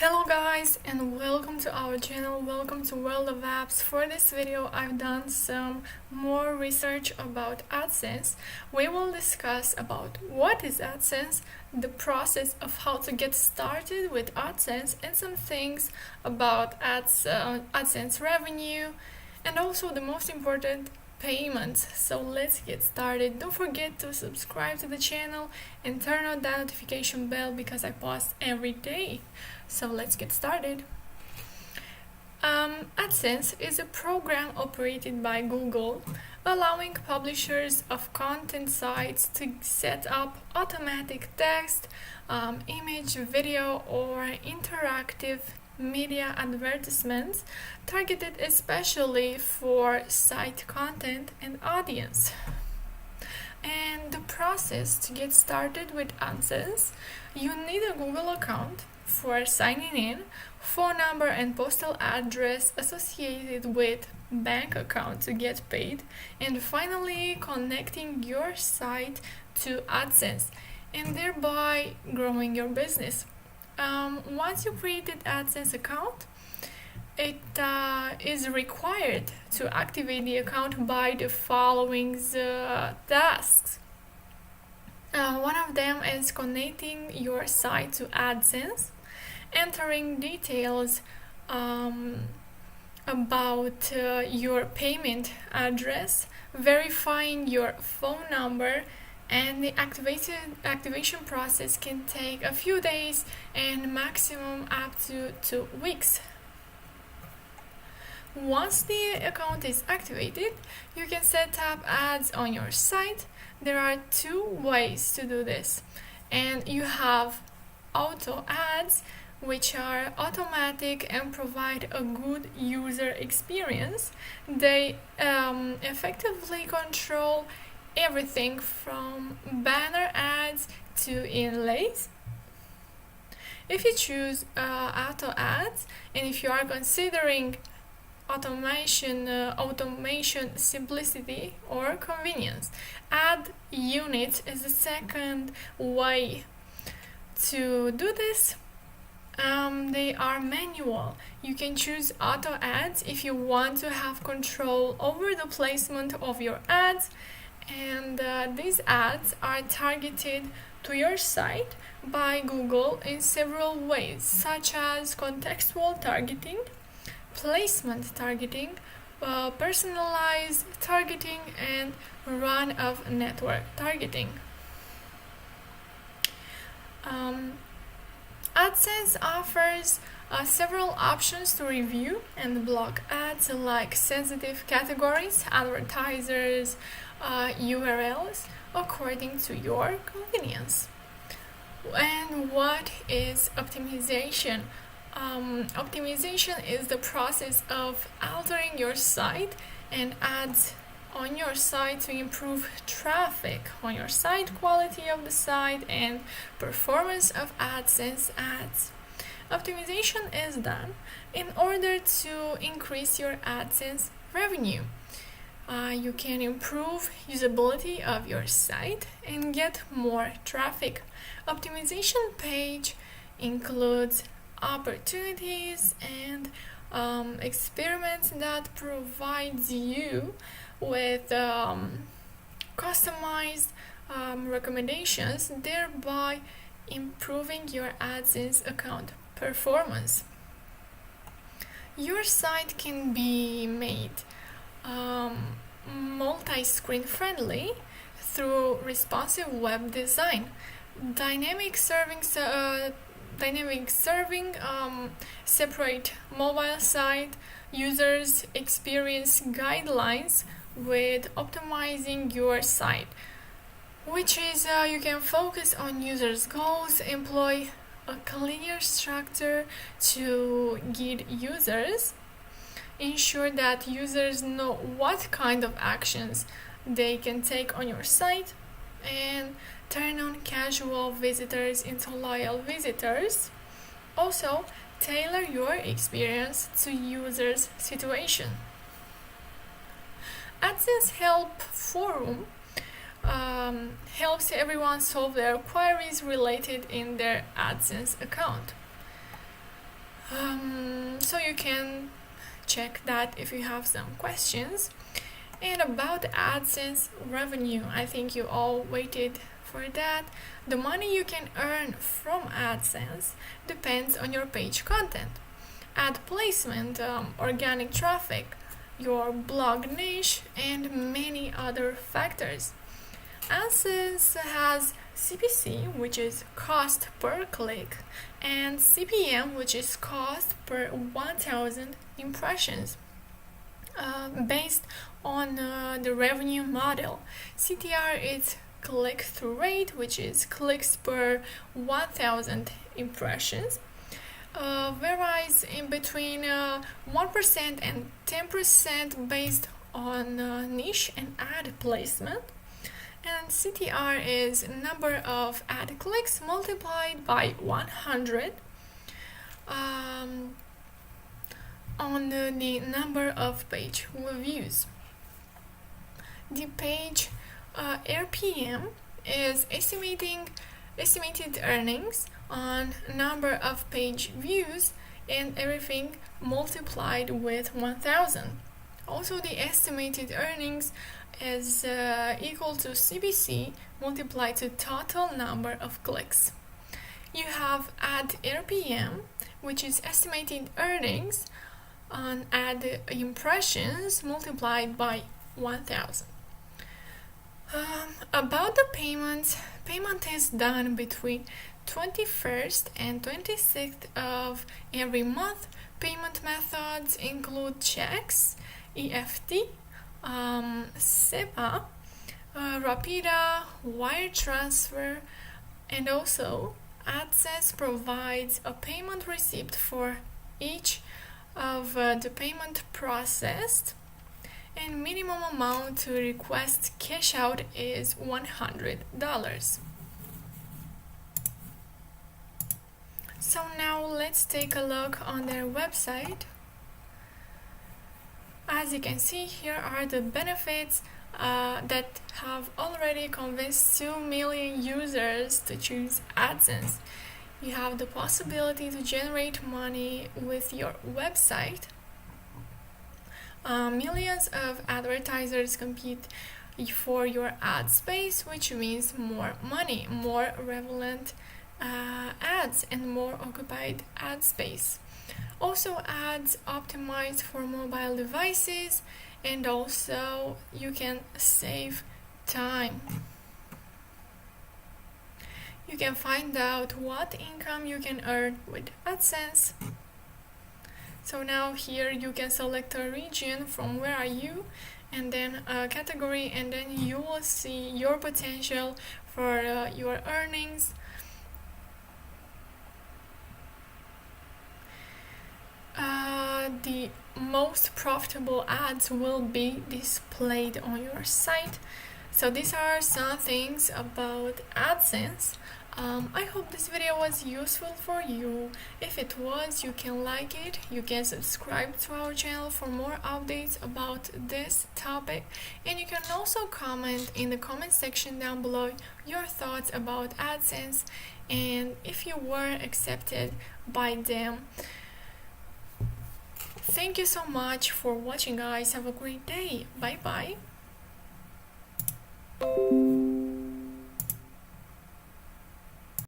Hello guys and welcome to our channel, welcome to World of Apps. For this video I've done some more research about Adsense. We will discuss about what is Adsense, the process of how to get started with Adsense, and some things about Adsense revenue, and also the most important, payments. So let's get started. Don't forget to subscribe to the channel and turn on that notification bell because I post every day. So let's get started. Adsense is a program operated by Google, allowing publishers of content sites to set up automatic text, image, video, or interactive media advertisements targeted especially for site content and audience. And the process to get started with Adsense: you need a Google account for signing in, phone number and postal address associated with bank account to get paid, and finally connecting your site to Adsense and thereby growing your business. Once you created Adsense account, it is required to activate the account by the following tasks. One of them is connecting your site to Adsense, entering details about your payment address, verifying your phone number, and the activation process can take a few days and maximum up to 2 weeks. Once the account is activated, you can set up ads on your site. There are 2 ways to do this, and you have auto ads, which are automatic and provide a good user experience. They effectively control everything from banner ads to inlays. If you choose auto ads, and if you are considering automation simplicity or convenience, ad unit is the second way to do this. They are manual. You can choose auto ads if you want to have control over the placement of your ads, and these ads are targeted to your site by Google in several ways, such as contextual targeting, placement targeting, personalized targeting, and run of network targeting. Adsense offers several options to review and block ads, like sensitive categories, advertisers, URLs, according to your convenience. And what is optimization? Optimization is the process of altering your site and ads on your site to improve traffic on your site, quality of the site, and performance of Adsense ads. Optimization is done in order to increase your Adsense revenue. You can improve usability of your site and get more traffic. Optimization page includes opportunities and experiments that provides you with customized recommendations, thereby improving your Adsense account performance. Your site can be made multi-screen friendly through responsive web design. Dynamic serving separate mobile site users experience guidelines with optimizing your site, which is you can focus on users' goals, employ a clear structure to guide users, ensure that users know what kind of actions they can take on your site, and turn on casual visitors into loyal visitors. Also, tailor your experience to users' situation. Adsense Help Forum helps everyone solve their queries related in their Adsense account. So you can check that if you have some questions. And about AdSense revenue, I think you all waited for that. The money you can earn from AdSense depends on your page content, ad placement, organic traffic, your blog niche, and many other factors. AdSense has CPC, which is cost per click, and CPM, which is cost per 1,000 impressions. Based on the revenue model, CTR is click-through rate, which is clicks per 1,000 impressions, varies in between 1% and 10% based on niche and ad placement. And CTR is number of ad clicks multiplied by 100 on the number of page views. The page RPM is estimated earnings on number of page views and everything multiplied with 1,000. Also, the estimated earnings is equal to CPC multiplied to total number of clicks. You have ad RPM, which is estimated earnings on ad impressions multiplied by 1,000. About the payment is done between 21st and 26th of every month. Payment methods include checks, EFT, SEPA, Rapida, wire transfer, and also Adsense provides a payment receipt for each of the payment processed, and minimum amount to request cash out is $100. So now let's take a look on their website. As you can see, here are the benefits that have already convinced 2 million users to choose AdSense. You have the possibility to generate money with your website. Millions of advertisers compete for your ad space, which means more money, more relevant ads, and more occupied ad space. Also, ads optimized for mobile devices, and also you can save time. You can find out what income you can earn with AdSense. So now here you can select a region from where are you, and then a category, and then you will see your potential for your earnings. The most profitable ads will be displayed on your site. So these are some things about AdSense. I hope this video was useful for you. If it was, you can like it, you can subscribe to our channel for more updates about this topic, and you can also comment in the comment section down below your thoughts about AdSense and if you were accepted by them. Thank you so much for watching, guys. Have a great day. Bye bye.